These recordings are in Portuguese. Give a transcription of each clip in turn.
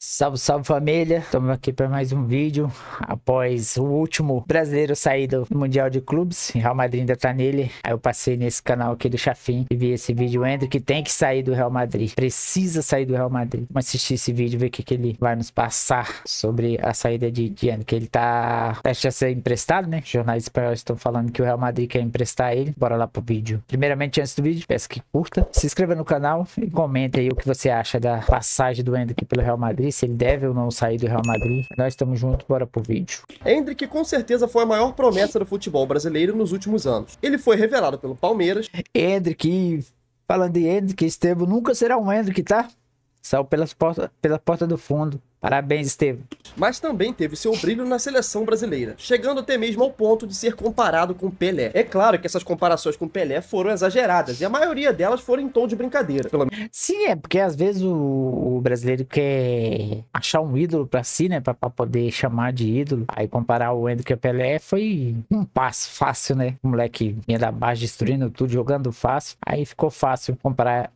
Salve, salve família, estamos aqui para mais um vídeo. Após o último brasileiro sair do Mundial de Clubes, Real Madrid ainda tá nele. Aí eu passei nesse canal aqui do Chafin e vi esse vídeo. O Endrick tem que sair do Real Madrid, precisa sair do Real Madrid. Vamos assistir esse vídeo, ver o que ele vai nos passar sobre a saída de Endrick. Ele tá prestes a ser emprestado, né? Os jornais espanhóis estão falando que o Real Madrid quer emprestar ele. Bora lá pro vídeo. Primeiramente, antes do vídeo, peço que curta, se inscreva no canal e comente aí o que você acha da passagem do Endrick pelo Real Madrid, se ele deve ou não sair do Real Madrid. Nós estamos juntos, bora pro vídeo. Endrick com certeza foi a maior promessa do futebol brasileiro nos últimos anos. Ele foi revelado pelo Palmeiras. Endrick, falando de Endrick, Estevão nunca será um Endrick, tá? Saiu pela porta do fundo. Parabéns, Estevão. Mas também teve seu brilho na seleção brasileira, chegando até mesmo ao ponto de ser comparado com Pelé. É claro que essas comparações com Pelé foram exageradas, e a maioria delas foram em tom de brincadeira. Sim, é porque às vezes o brasileiro quer achar um ídolo pra si, né? Pra poder chamar de ídolo. Aí comparar o Endrick e o Pelé foi um passo fácil, né? O moleque vinha da base destruindo tudo, jogando fácil. Aí ficou fácil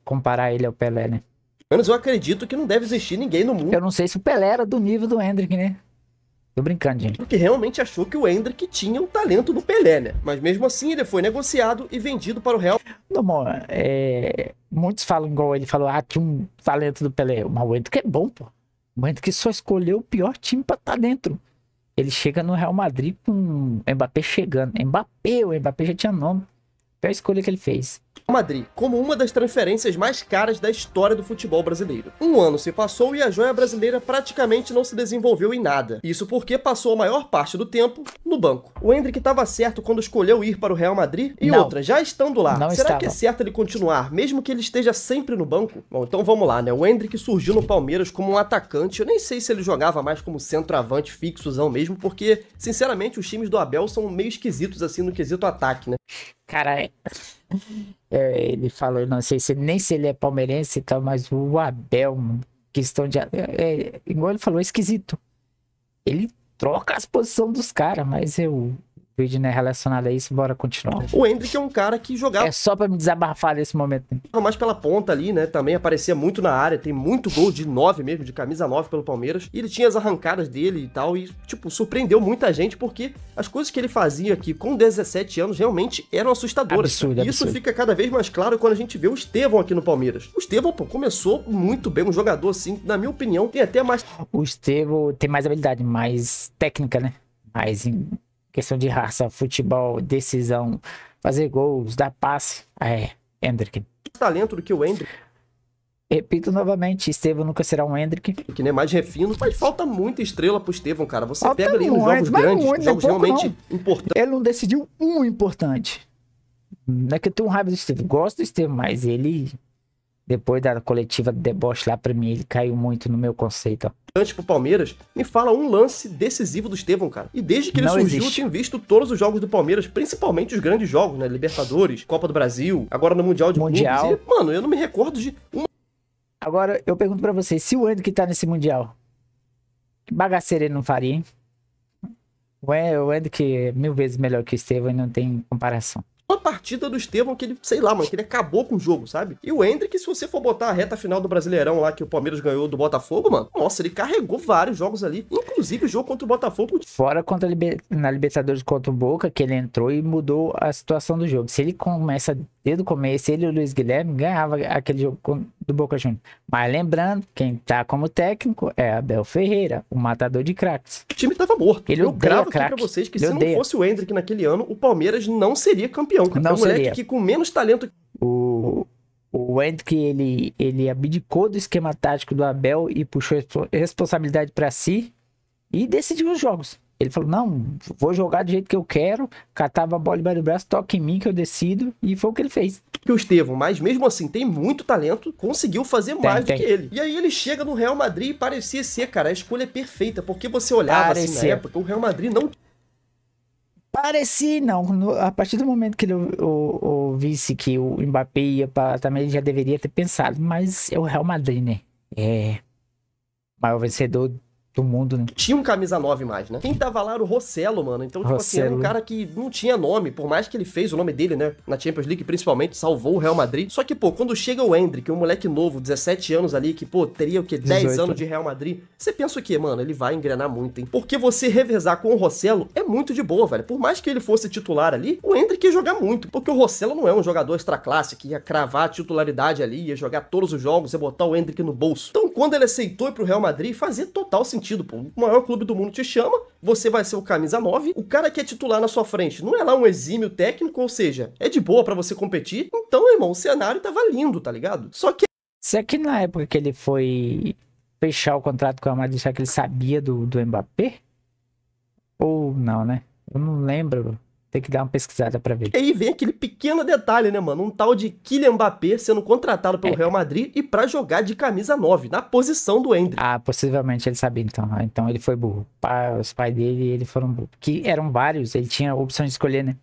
comparar ele ao Pelé, né? Menos eu acredito que não deve existir ninguém no mundo Eu não sei se o Pelé era do nível do Endrick, né? Tô brincando, gente. que realmente achou que o Endrick tinha o talento do Pelé, né? Mas mesmo assim ele foi negociado e vendido para o Real. Não, mano, muitos falam igual ele falou, tinha um talento do Pelé. Mas o Endrick é bom, pô. O Endrick só escolheu o pior time pra estar dentro. Ele chega no Real Madrid com o Mbappé chegando. O Mbappé já tinha nome. Pior escolha que ele fez. Madrid, como uma das transferências mais caras da história do futebol brasileiro. Um ano se passou e a joia brasileira praticamente não se desenvolveu em nada. Isso porque passou a maior parte do tempo no banco. O Endrick estava certo quando escolheu ir para o Real Madrid? E Não. outra, já estando lá, Não será estava. que é certo ele continuar, mesmo que ele esteja sempre no banco? Bom, então vamos lá, né? O Endrick surgiu no Palmeiras como um atacante. Eu nem sei se ele jogava mais como centroavante fixozão mesmo, porque, sinceramente, os times do Abel são meio esquisitos assim no quesito ataque, né? Cara, ele falou, não sei nem se ele é palmeirense e tal, mas o Abel, mano, questão de. Igual ele falou, é esquisito. Ele troca as posições dos caras, mas o vídeo não é relacionado a isso, bora continuar. O Endrick é um cara que jogava É só pra me desabafar nesse momento. Né? mais pela ponta ali, né? Também aparecia muito na área, tem muito gol de 9 mesmo, de camisa 9 pelo Palmeiras. E ele tinha as arrancadas dele e tal, e, tipo, surpreendeu muita gente, porque as coisas que ele fazia aqui com 17 anos realmente eram assustadoras. Absurdo, E isso absurdo. fica cada vez mais claro quando a gente vê o Estevão aqui no Palmeiras. O Estevão, pô, começou muito bem, um jogador assim, na minha opinião, tem até mais O Estevão tem mais habilidade, mais técnica, né? Mais em questão de raça, futebol, decisão, fazer gols, dar passe. Endrick. talento do que o Endrick, Repito novamente, Estevão nunca será um Endrick. que não é mais refino, mas falta muita estrela pro Estevão, cara. Você Falta pega ali nos muito, jogos mas grandes, muito, jogos não é pouco, realmente importantes. Ele não decidiu um importante. Não é que eu tenho raiva do Estevão. Gosto do Estevão, mas ele, depois da coletiva de deboche lá, pra mim, ele caiu muito no meu conceito. Ó. Antes pro Palmeiras, me fala um lance decisivo do Estevão, cara. E desde que ele Não surgiu, existe. eu tenho visto todos os jogos do Palmeiras, principalmente os grandes jogos, né? Libertadores, Copa do Brasil, agora no Mundial de Clubes. E, mano, eu não me recordo de uma. Agora, eu pergunto pra vocês, se o Endrick tá nesse Mundial, que bagaceira ele não faria, hein? O Endrick é 1000 vezes melhor que o Estevão e não tem comparação. Uma partida do Estevão que ele, sei lá, mano, que ele acabou com o jogo, sabe? E o Endrick, se você for botar a reta final do Brasileirão lá que o Palmeiras ganhou do Botafogo, mano, nossa, ele carregou vários jogos ali, inclusive o jogo contra o Botafogo. Fora na Libertadores contra o Boca, que ele entrou e mudou a situação do jogo. Se ele começa desde o começo, ele e o Luiz Guilherme ganhava aquele jogo do Boca Juniors. Mas lembrando, quem tá como técnico é Abel Ferreira, o matador de craques. O time tava morto. Ele Eu odeia cravo aqui craque. pra vocês que Ele se não odeia. fosse o Endrick naquele ano, o Palmeiras não seria campeão. Não é um moleque seria. que com menos talento. O Endrick, ele abdicou do esquema tático do Abel e puxou responsabilidade pra si e decidiu os jogos. Ele falou, não, vou jogar do jeito que eu quero, catava a bola debaixo do braço, toca em mim que eu decido, e foi o que ele fez. Que o Estevão, mas mesmo assim tem muito talento, conseguiu fazer mais do que ele. E aí ele chega no Real Madrid e parecia ser, cara, a escolha perfeita, porque você olhava assim na época, o Real Madrid não. Parecia, não. A partir do momento que ele ouvisse que o Mbappé ia para também, ele já deveria ter pensado, mas é o Real Madrid, né? É o maior vencedor do mundo, né? Tinha um camisa 9 mais, né? Quem tava lá era o Rossello, mano. Então, tipo assim, era um cara que não tinha nome, por mais que ele fez o nome dele, né? Na Champions League, principalmente, salvou o Real Madrid. Só que, pô, quando chega o Endrick, um moleque novo, 17 anos ali, que, pô, teria o quê? 10 18. anos de Real Madrid, você pensa o quê, mano? Ele vai engrenar muito, hein? Porque você revezar com o Rossello é muito de boa, velho. Por mais que ele fosse titular ali, o Endrick ia jogar muito. Porque o Rossello não é um jogador extra classe que ia cravar a titularidade ali, ia jogar todos os jogos, ia botar o Endrick no bolso. Então, quando ele aceitou ir pro Real Madrid, fazia total sentido, pô. O maior clube do mundo te chama, você vai ser o camisa 9, o cara que é titular na sua frente não é lá um exímio técnico, ou seja, é de boa pra você competir. Então, irmão, o cenário tava lindo, tá ligado? Só que será que na época que ele foi fechar o contrato com o Real Madrid, será que ele sabia do Mbappé? Ou não, né? Eu não lembro. Tem que dar uma pesquisada pra ver. E aí vem aquele pequeno detalhe, né, mano? Um tal de Kylian Mbappé sendo contratado pelo Real Madrid e pra jogar de camisa 9, na posição do Endrick. Ah, possivelmente ele sabia, então. Então ele foi burro. Os pais dele, ele foram burros. Que eram vários, ele tinha a opção de escolher, né?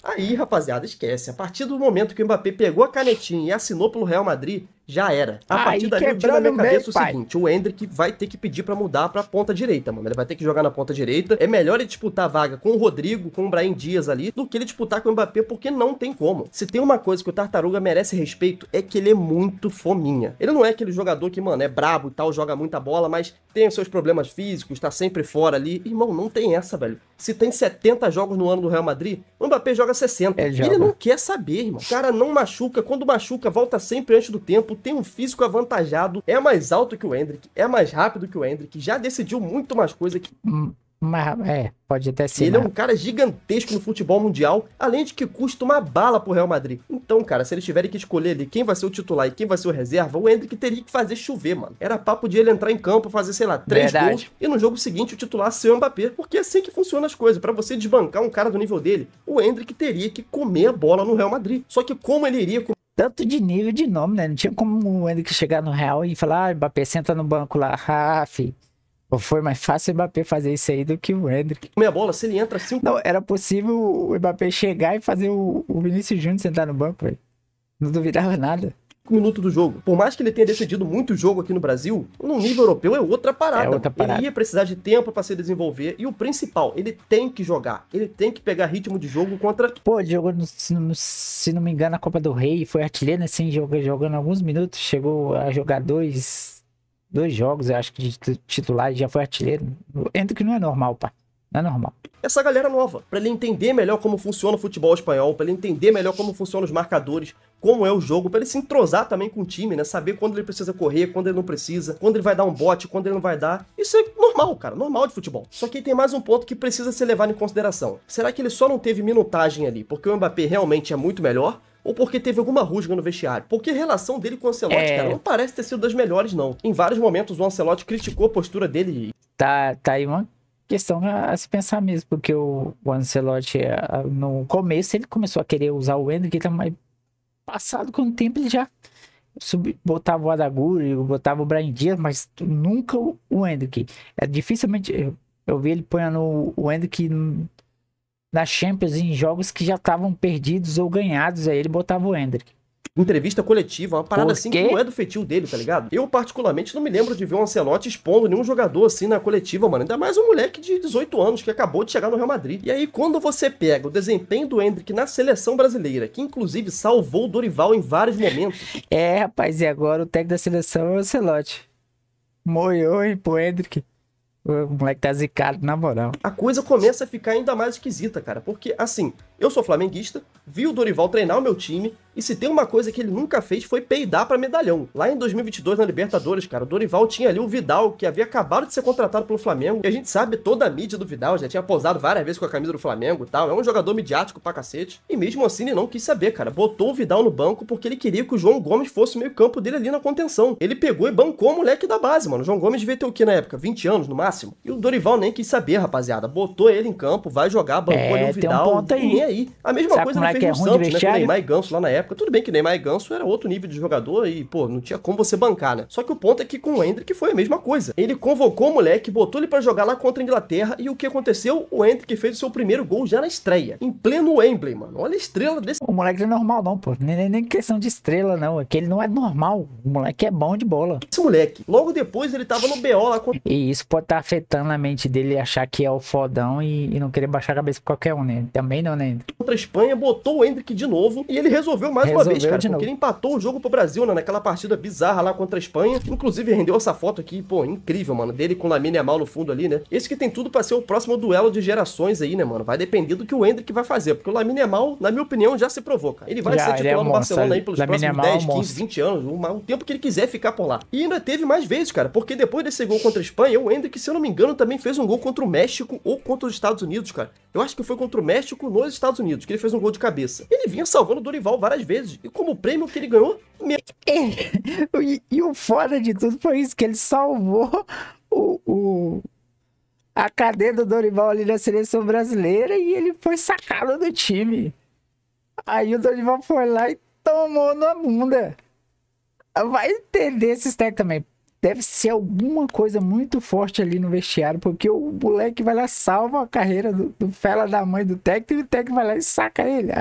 Aí, rapaziada, esquece. A partir do momento que o Mbappé pegou a canetinha e assinou pelo Real Madrid, já era. A partir daí eu tiro na minha cabeça o seguinte, o Endrick vai ter que pedir pra mudar pra ponta direita, mano. Ele vai ter que jogar na ponta direita. É melhor ele disputar a vaga com o Rodrigo, com o Brahim Dias ali, do que ele disputar com o Mbappé, porque não tem como. Se tem uma coisa que o Tartaruga merece respeito, é que ele é muito fominha. Ele não é aquele jogador que, mano, é brabo e tal, joga muita bola, mas tem os seus problemas físicos, tá sempre fora ali. Irmão, não tem essa, velho. Se tem 70 jogos no ano do Real Madrid, o Mbappé joga 60. Ele não quer saber, irmão. O cara não machuca. Quando machuca, volta sempre antes do tempo, tem um físico avantajado, é mais alto que o Endrick, é mais rápido que o Endrick, já decidiu muito mais coisa que... Pode até ser. Ele é um cara gigantesco no futebol mundial, além de que custa uma bala pro Real Madrid. Então, cara, se eles tiverem que escolher ali quem vai ser o titular e quem vai ser o reserva, o Endrick teria que fazer chover, mano. Era papo de ele entrar em campo, fazer, sei lá, 3 gols e no jogo seguinte o titular ser o Mbappé. Porque é assim que funcionam as coisas. Pra você desbancar um cara do nível dele, o Endrick teria que comer a bola no Real Madrid. Só que como ele iria comer... Tanto de nível de nome, né? Não tinha como o Endrick chegar no Real e falar, Mbappé, senta no banco lá. Ah, fi. Foi mais fácil o Mbappé fazer isso aí do que o Endrick. Comer a bola, se ele entra 5... Não, era possível o Mbappé chegar e fazer o Vinícius Júnior sentar no banco, velho. Não duvidava nada. Minuto do jogo. Por mais que ele tenha decidido muito jogo aqui no Brasil, no nível europeu é outra parada. Ele ia precisar de tempo pra se desenvolver e o principal, ele tem que jogar. Ele tem que pegar ritmo de jogo contra... Pô, ele jogou, se não me engano, a Copa do Rei, foi artilheiro, assim, jogando alguns minutos, chegou a jogar dois jogos, eu acho que de titular, já foi artilheiro. Entra que não é normal, pá. Não é normal. Essa galera nova, pra ele entender melhor como funciona o futebol espanhol, pra ele entender melhor como funcionam os marcadores, como é o jogo, pra ele se entrosar também com o time, né? Saber quando ele precisa correr, quando ele não precisa, quando ele vai dar um bote, quando ele não vai dar. Isso é normal, cara, normal de futebol. Só que tem mais um ponto que precisa ser levado em consideração. Será que ele só não teve minutagem ali porque o Mbappé realmente é muito melhor? Ou porque teve alguma rusga no vestiário? Porque a relação dele com o Ancelotti, cara, não parece ter sido das melhores, não. Em vários momentos o Ancelotti criticou a postura dele. Tá aí uma questão a se pensar mesmo, porque o Ancelotti, no começo, ele começou a querer usar o Endrick, mas passado com o tempo ele já botava o Adaguri, botava o Brahim Dias, mas nunca o Endrick. Dificilmente eu vi ele ponhando o Endrick na Champions em jogos que já estavam perdidos ou ganhados, aí ele botava o Endrick. Entrevista coletiva, uma parada assim que não é do feitio dele, tá ligado? Eu, particularmente, não me lembro de ver o Ancelotti expondo nenhum jogador assim na coletiva, mano. Ainda mais um moleque de 18 anos que acabou de chegar no Real Madrid. E aí, quando você pega o desempenho do Endrick na seleção brasileira, que inclusive salvou o Dorival em vários momentos. Rapaz, e agora o técnico da seleção é o Ancelotti. Moiou, hein, pro Endrick. O moleque tá zicado, na moral. A coisa começa a ficar ainda mais esquisita, cara. Porque, assim, eu sou flamenguista, vi o Dorival treinar o meu time, e se tem uma coisa que ele nunca fez foi peidar pra medalhão. Lá em 2022, na Libertadores, cara, o Dorival tinha ali o Vidal, que havia acabado de ser contratado pelo Flamengo, e a gente sabe toda a mídia do Vidal, já tinha posado várias vezes com a camisa do Flamengo e tal, é um jogador midiático pra cacete, e mesmo assim ele não quis saber, cara, botou o Vidal no banco porque ele queria que o João Gomes fosse o meio campo dele ali na contenção. Ele pegou e bancou o moleque da base, mano. O João Gomes devia ter o que na época? 20 anos no máximo? E o Dorival nem quis saber, rapaziada, botou ele em campo, vai jogar, bancou ali o Vidal, tem um ponto aí. aí. A mesma Sabe coisa como ele é fez que é no ruim de Santos, né? Com vestiário? Neymar e Ganso lá na época. Tudo bem que Neymar e Ganso era outro nível de jogador e, pô, não tinha como você bancar, né? Só que o ponto é que com o Endrick foi a mesma coisa. Ele convocou o moleque, botou ele pra jogar lá contra a Inglaterra e o que aconteceu? O Endrick fez o seu primeiro gol já na estreia, em pleno Wembley, mano. Olha a estrela desse... O moleque não é normal não, pô. Nem questão de estrela, não. É que ele não é normal. O moleque é bom de bola. Esse moleque. Logo depois ele tava no BO lá contra... E isso pode estar afetando a mente dele achar que é o fodão e não querer baixar a cabeça pra qualquer um, né? Também não, né? contra a Espanha, botou o Endrick de novo e ele resolveu mais uma vez, cara, porque ele empatou o jogo pro Brasil, né, naquela partida bizarra lá contra a Espanha. Inclusive rendeu essa foto aqui, pô, incrível, mano, dele com o Lamine Yamal no fundo ali, né? Esse que tem tudo pra ser o próximo duelo de gerações aí, né, mano? Vai depender do que o Endrick vai fazer, porque o Lamine Yamal, na minha opinião, já se provou, cara. Ele vai ser titular no Barcelona aí pelos próximos 10, 15, 20 anos, o tempo que ele quiser ficar por lá. E ainda teve mais vezes, cara, porque depois desse gol contra a Espanha, o Endrick, se eu não me engano, também fez um gol contra o México ou contra os Estados Unidos, cara. Eu acho que foi contra o México nos Estados Unidos, que ele fez um gol de cabeça. Ele vinha salvando o Dorival várias vezes. E como prêmio que ele ganhou... E o foda de tudo foi isso, que ele salvou a cadeia do Dorival ali na seleção brasileira e ele foi sacado do time. Aí o Dorival foi lá e tomou na bunda. Vai entender esses técnicos também. Deve ser alguma coisa muito forte ali no vestiário, porque o moleque vai lá, salva a carreira do fela da mãe do técnico e o técnico vai lá e saca ele.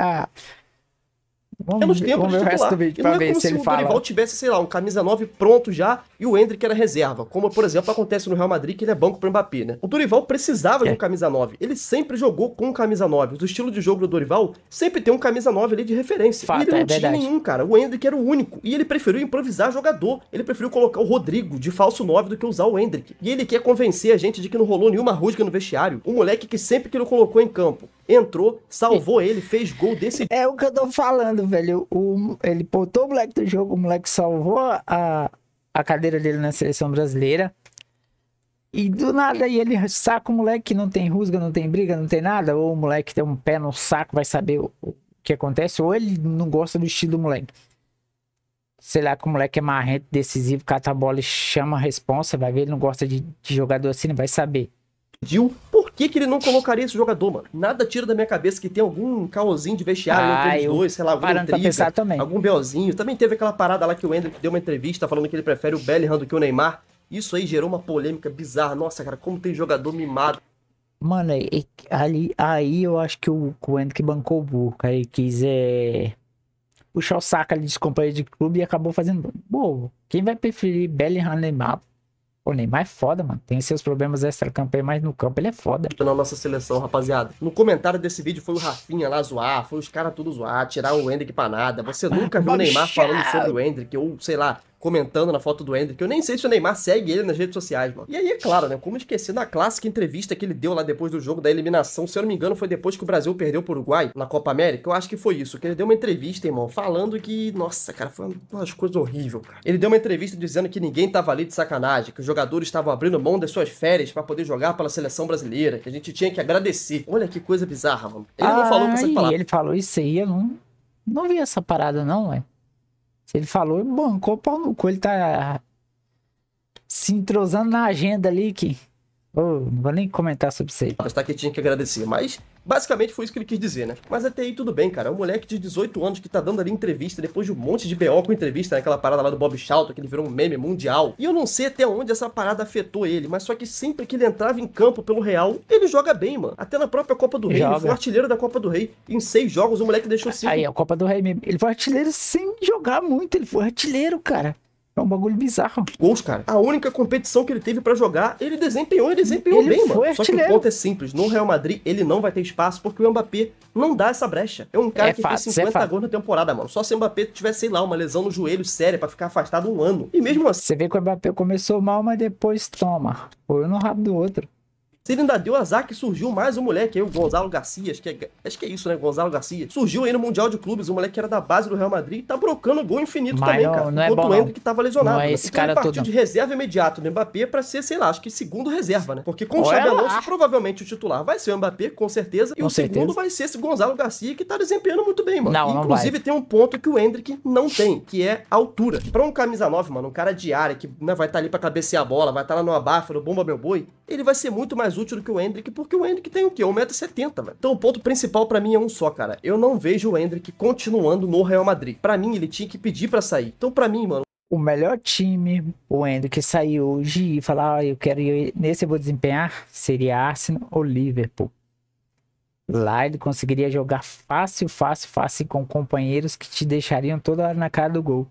Menos tempo de titular. E não é como se o Dorival tivesse, sei lá, um camisa 9 pronto já e o Endrick era reserva. Como, por exemplo, acontece no Real Madrid, que ele é banco pro Mbappé, né? O Dorival precisava de um camisa 9. Ele sempre jogou com um camisa 9. O estilo de jogo do Dorival sempre tem um camisa 9 ali de referência. Fato, e ele não tinha nenhum, cara. O Endrick era o único. E ele preferiu improvisar jogador. Ele preferiu colocar o Rodrigo de falso 9 do que usar o Endrick. E ele quer convencer a gente de que não rolou nenhuma rusga no vestiário. O moleque que sempre que ele colocou em campo, entrou, salvou ele, fez gol desse... É o que eu tô falando, velho. Ele botou o moleque do jogo, o moleque salvou a cadeira dele na seleção brasileira. E do nada aí ele saca o moleque que não tem rusga, não tem briga, não tem nada. Ou o moleque tem um pé no saco, vai saber o que acontece. Ou ele não gosta do estilo do moleque. Sei lá, que o moleque é marrento, decisivo, cata a bola e chama a responsa. Vai ver, ele não gosta de jogador assim, não vai saber. Por que ele não colocaria esse jogador, mano? Nada tira da minha cabeça que tem algum caosinho de vestiário entre eles dois, sei lá, alguma intriga, algum belzinho. Também teve aquela parada lá que o Endrick deu uma entrevista falando que ele prefere o Bellingham do que o Neymar. Isso aí gerou uma polêmica bizarra. Nossa, cara, como tem jogador mimado. Mano, aí eu acho que o Endrick bancou o burro. Aí quis puxar o saco ali de companheiro de clube e acabou fazendo... Pô, quem vai preferir Bellingham ou Neymar? O Neymar é foda, mano. Tem seus problemas extra-campo, mas no campo ele é foda. Na nossa seleção, rapaziada. No comentário desse vídeo foi o Rafinha lá zoar, foi os caras tudo zoar, tirar o Endrick pra nada. Você nunca viu o Neymar falando sobre o Endrick, ou sei lá, comentando na foto do Endrick. Eu nem sei se o Neymar segue ele nas redes sociais, mano. E aí, é claro, né? Como esquecer da clássica entrevista que ele deu lá depois do jogo da eliminação. Se eu não me engano, foi depois que o Brasil perdeu pro Uruguai na Copa América. Eu acho que foi isso. Que ele deu uma entrevista, irmão, falando que... Nossa, cara, foi uma coisa horrível, cara. Ele deu uma entrevista dizendo que ninguém tava ali de sacanagem, que os jogadores estavam abrindo mão das suas férias pra poder jogar pela seleção brasileira, que a gente tinha que agradecer. Olha que coisa bizarra, mano. Ele não falou com essas palavras. Ele falou isso aí, eu não vi essa parada, não, ué. Se ele falou, bancou o pau no cu, ele tá se entrosando na agenda ali que... não vou nem comentar sobre isso aí. Tá que tinha que agradecer, mas basicamente foi isso que ele quis dizer, né? Mas até aí tudo bem, cara. É um moleque de 18 anos que tá dando ali entrevista depois de um monte de BO com entrevista, naquela parada lá do Bob Charlton, que ele virou um meme mundial. E eu não sei até onde essa parada afetou ele, mas só que sempre que ele entrava em campo pelo Real, ele joga bem, mano. Até na própria Copa do Rei, ele foi artilheiro da Copa do Rei. Em 6 jogos, o moleque deixou 5. Aí, a Copa do Rei mesmo. Ele foi artilheiro sem jogar muito, ele foi artilheiro, cara. É um bagulho bizarro. Gols, cara. A única competição que ele teve pra jogar, ele desempenhou bem, mano. Só que o ponto é simples. No Real Madrid, ele não vai ter espaço porque o Mbappé não dá essa brecha. É um cara que fez 50 gols na temporada, mano. Só se o Mbappé tivesse, sei lá, uma lesão no joelho séria pra ficar afastado 1 ano. E mesmo assim... Você vê que o Mbappé começou mal, mas depois toma. Foi um no rabo do outro. Ele ainda deu azar que surgiu mais um moleque aí, o Gonzalo Garcia, acho que é isso, né, Gonzalo Garcia. Surgiu aí no Mundial de Clubes, um moleque que era da base do Real Madrid e tá brocando gol infinito também, cara. Enquanto o Endrick tava lesionado. Não é esse cara ele partiu de reserva imediato do Mbappé pra ser, sei lá, acho que segundo reserva, né? Porque com o Xabi Alonso, provavelmente o titular vai ser o Mbappé, com certeza, e o segundo vai ser esse Gonzalo Garcia, que tá desempenhando muito bem, mano. Inclusive tem um ponto que o Endrick não tem, que é a altura. Pra um camisa 9, mano, um cara de área, que né, vai estar ali pra cabecear a bola, vai estar lá no abafa, no bomba meu boi, ele vai ser muito mais útil do que o Endrick, porque o Endrick tem o quê? 1,70 m, velho. Então o ponto principal pra mim é um só, cara. Eu não vejo o Endrick continuando no Real Madrid. Pra mim, ele tinha que pedir pra sair. Então pra mim, mano, O melhor time, o Endrick sair hoje e falar, eu quero ir nesse, eu vou desempenhar, seria Arsenal ou Liverpool. Lá ele conseguiria jogar fácil com companheiros que te deixariam toda hora na cara do gol.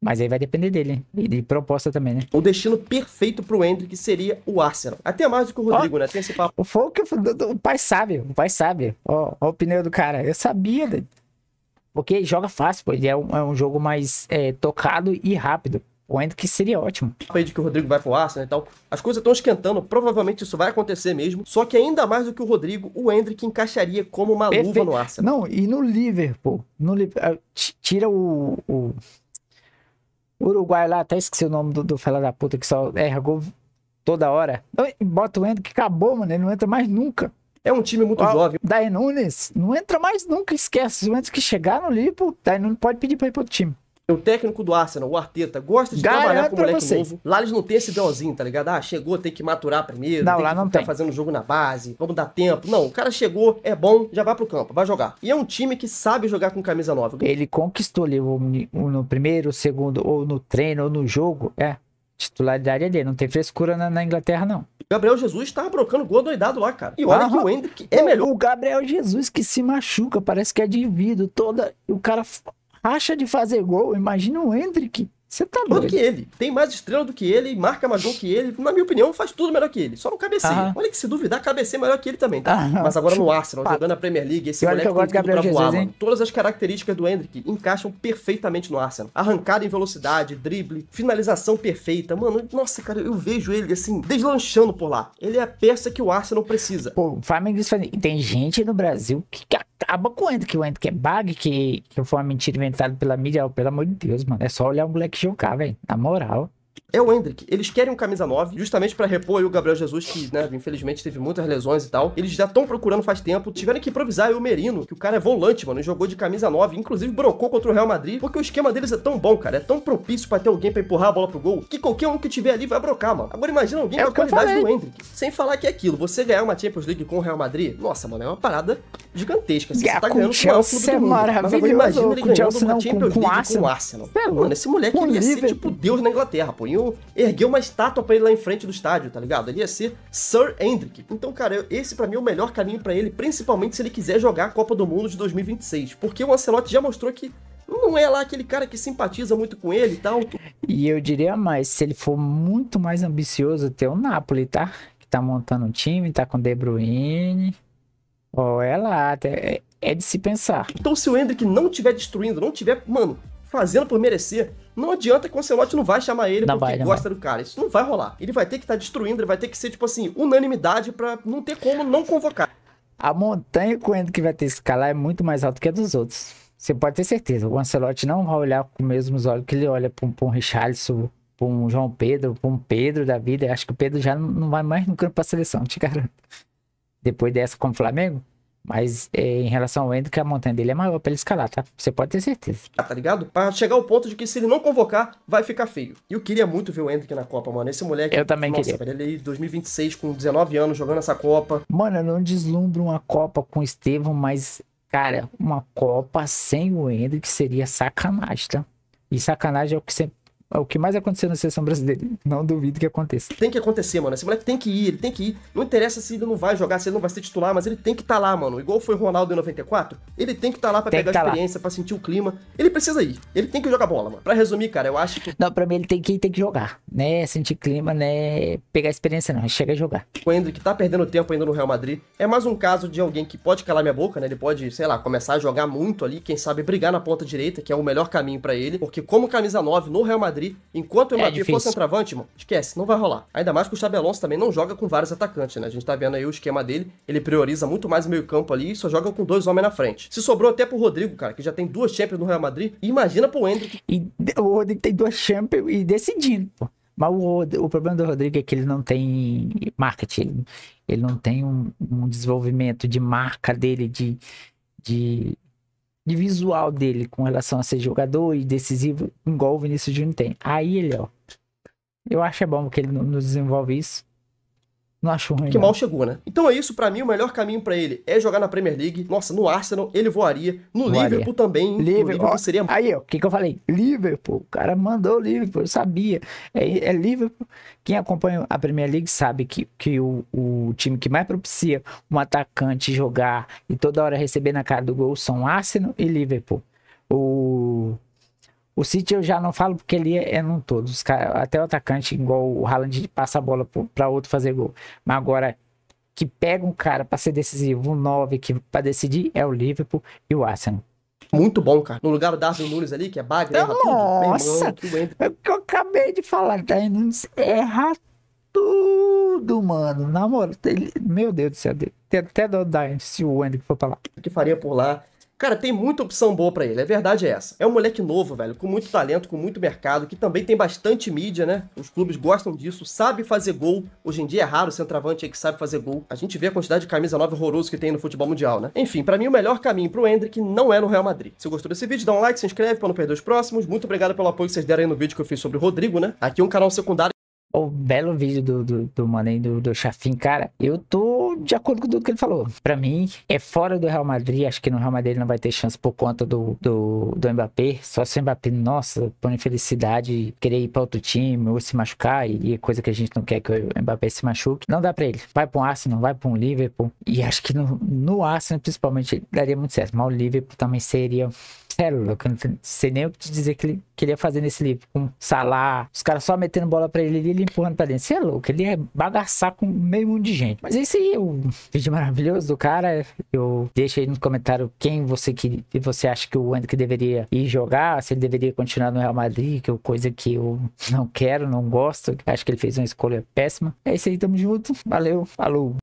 Mas aí vai depender dele, hein? E de proposta também, né? o destino perfeito pro Endrick seria o Arsenal. Até mais do que o Rodrigo, né? Tem esse papo. Foi o que o pai sabe, Ó, ó o pneu do cara. Eu sabia, né? Porque joga fácil, pô. Ele é um jogo mais tocado e rápido. O Endrick seria ótimo. Aí de que o Rodrigo vai pro Arsenal e tal. As coisas estão esquentando, provavelmente isso vai acontecer mesmo. Só que ainda mais do que o Rodrigo, o Endrick encaixaria como uma luva no Arsenal. Não, e no Liverpool. Tira o Uruguai lá, até esqueci o nome do fela da puta que só erra gol toda hora. Bota o Endrick, acabou, mano. Ele não entra mais nunca. É um time muito jovem. Darwin Núñez não entra mais nunca, esquece. Os que chegar no Liverpool, Darwin Núñez pode pedir pra ir pro outro time. O técnico do Arsenal, o Arteta, gosta de trabalhar com o moleque novo. Lá eles não tem esse BOzinho, tá ligado? Ah, chegou, tem que maturar primeiro. Não, lá não tem. Fazendo jogo na base, vamos dar tempo. Não, o cara chegou, é bom, já vai pro campo, vai jogar. E é um time que sabe jogar com camisa nova. Ele conquistou ali no primeiro, segundo, ou no treino, ou no jogo. Titularidade é dele, não tem frescura na Inglaterra, não. Gabriel Jesus tava brocando gol doidado lá, cara. E olha que o Endrick é melhor. O Gabriel Jesus que se machuca, parece que é de vidro toda. O cara acha de fazer gol. Imagina o Endrick. Você tá doido. Do que ele. Tem mais estrela do que ele, marca mais gol que ele. Na minha opinião, faz tudo melhor que ele. Só não cabeceia. Olha que se duvidar, cabeceia melhor que ele também, tá? Mas agora no Arsenal, jogando a Premier League, esse moleque tem tudo pra voar, mano. Todas as características do Endrick encaixam perfeitamente no Arsenal. Arrancada em velocidade, drible, finalização perfeita. Mano, nossa, cara, eu vejo ele, assim, deslanchando por lá. Ele é a peça que o Arsenal precisa. Pô, o Flamengo tem gente no Brasil que acaba com o Endrick é bug, que foi uma mentira inventada pela mídia. Pelo amor de Deus, mano. É só olhar o moleque jogar, velho. Na moral. É o Endrick. Eles querem um camisa 9, justamente pra repor aí o Gabriel Jesus, que, né, infelizmente teve muitas lesões e tal. Eles já estão procurando faz tempo. Tiveram que improvisar aí o Merino, que o cara é volante, mano, e jogou de camisa 9. Inclusive brocou contra o Real Madrid, porque o esquema deles é tão bom, cara. É tão propício pra ter alguém pra empurrar a bola pro gol, que qualquer um que tiver ali vai brocar, mano. Agora imagina alguém com a qualidade do Endrick. Sem falar que é aquilo, você ganhar uma Champions League com o Real Madrid, nossa, mano, é uma parada gigantesca. Você tá ganhando com o maior clube do mundo. Mas agora imagina ele ganhando uma Champions League com o Arsenal. Mano, esse moleque ele ia ser tipo Deus na Inglaterra, pô. Ergueu uma estátua pra ele lá em frente do estádio, tá ligado? Ele ia ser Sir Endrick. Então, cara, esse pra mim é o melhor caminho pra ele, principalmente se ele quiser jogar a Copa do Mundo de 2026. Porque o Ancelotti já mostrou que não é lá aquele cara que simpatiza muito com ele e tal. E eu diria mais, se ele for muito mais ambicioso, tem o Napoli, tá? Que tá montando um time, tá com De Bruyne. Ó, lá, é de se pensar. Então, se o Endrick não tiver destruindo, não tiver, mano, fazendo por merecer, não adianta que o Ancelotti não vai chamar ele porque gosta do cara. Isso não vai rolar. Ele vai ter que estar destruindo, ele vai ter que ser, tipo assim, unanimidade pra não ter como não convocar. A montanha com o Endrick vai ter que escalar é muito mais alta que a dos outros. Você pode ter certeza. O Ancelotti não vai olhar com os mesmos olhos que ele olha pra um Richarlison, pra um João Pedro, pra um Pedro da vida. Eu acho que o Pedro já não vai mais nunca pra seleção, te garanto. Depois dessa com o Flamengo. Mas em relação ao Endrick, a montanha dele é maior pra ele escalar, tá? Você pode ter certeza. Tá ligado? Pra chegar ao ponto de que se ele não convocar, vai ficar feio. E eu queria muito ver o Endrick na Copa, mano. Esse moleque... Eu também queria. Velho, ele aí, 2026, com 19 anos, jogando essa Copa. Mano, eu não deslumbro uma Copa com o Estevão, mas, cara, uma Copa sem o Endrick seria sacanagem, tá? E sacanagem é o que mais aconteceu na seleção brasileira. Não duvido que aconteça. Tem que acontecer, mano. Esse moleque tem que ir, ele tem que ir. Não interessa se ele não vai jogar, se ele não vai ser titular, mas ele tem que estar lá, mano. Igual foi o Ronaldo em 94. Ele tem que estar lá pra pegar a experiência, pra sentir o clima. Ele precisa ir. Ele tem que jogar bola, mano. Pra resumir, cara, eu acho que... Não, pra mim ele tem que jogar. Né? Sentir clima, né? Pegar a experiência, não. Chega a jogar. O Endrick tá perdendo tempo ainda no Real Madrid. É mais um caso de alguém que pode calar minha boca, né? Ele pode, sei lá, começar a jogar muito ali. Quem sabe brigar na ponta direita, que é o melhor caminho pra ele. Porque como camisa 9 no Real Madrid, enquanto o Mbappé for centroavante, mano, esquece, não vai rolar. Ainda mais que o Xabi Alonso também não joga com vários atacantes, né? A gente tá vendo aí o esquema dele, ele prioriza muito mais o meio campo ali e só joga com 2 homens na frente. Se sobrou até pro Rodrigo, cara, que já tem 2 Champions no Real Madrid, imagina pro Endrick. E o Rodrigo tem 2 Champions e decidindo, pô. Mas o problema do Rodrigo é que ele não tem marketing, ele não tem um desenvolvimento de marca dele, de visual dele com relação a ser jogador e decisivo, igual o Vinícius Júnior tem. Aí ele, ó, eu acho bom que ele não desenvolve isso. Não acho ruim, que não. mal chegou, né? Então é isso, pra mim o melhor caminho pra ele é jogar na Premier League. Nossa, no Arsenal ele voaria, no Liverpool também. Liverpool, No seria... Aí, ó, o que eu falei? Liverpool, o cara mandou o Liverpool, eu sabia. É Liverpool. Quem acompanha a Premier League sabe que o time que mais propicia um atacante jogar e toda hora receber na cara do gol são Arsenal e Liverpool. O City eu já não falo porque ele é num todo. Até o atacante, igual o Haaland, passa a bola para outro fazer gol. Mas agora, que pega um cara para ser decisivo, um 9 que para decidir, é o Liverpool e o Arsenal. Muito bom, cara. No lugar do Darwin Nunes ali, que é bagre, erra tudo. Nossa! É o que eu acabei de falar. Darwin Nunes erra tudo, mano. Na moral, meu Deus do céu. Tem até dó da se o Hendrick for pra lá. O que faria por lá? Cara, tem muita opção boa pra ele, a verdade é essa. É um moleque novo, velho, com muito talento, com muito mercado, que também tem bastante mídia, né? Os clubes gostam disso, sabe fazer gol. Hoje em dia é raro o centroavante aí que sabe fazer gol. A gente vê a quantidade de camisa nova horroroso que tem no futebol mundial, né? Enfim, pra mim o melhor caminho pro Hendrick não é no Real Madrid. Se gostou desse vídeo, dá um like, se inscreve pra não perder os próximos. Muito obrigado pelo apoio que vocês deram aí no vídeo que eu fiz sobre o Rodrigo, né? Aqui é um canal secundário. O belo vídeo do mano aí, do Chafin, cara, eu tô de acordo com tudo que ele falou. Pra mim, é fora do Real Madrid, acho que no Real Madrid ele não vai ter chance por conta do Mbappé, só se o Mbappé, nossa, por infelicidade, querer ir pra outro time ou se machucar, e é coisa que a gente não quer que o Mbappé se machuque, não dá pra ele. Vai pra um Arsenal, vai pra um Liverpool, e acho que no Arsenal, principalmente, daria muito certo, mas o Liverpool também seria... Sério, eu não sei nem o que te dizer que ele queria fazer nesse livro. Com Salah, os caras só metendo bola pra ele e ele empurrando pra dentro. Você é louco, ele ia bagaçar com meio mundo de gente. Mas é isso aí, o vídeo maravilhoso do cara. Eu deixo aí no comentário quem você acha que o Hendrick deveria ir jogar, se ele deveria continuar no Real Madrid, que é coisa que eu não quero, não gosto. Acho que ele fez uma escolha péssima. É isso aí, tamo junto. Valeu, falou.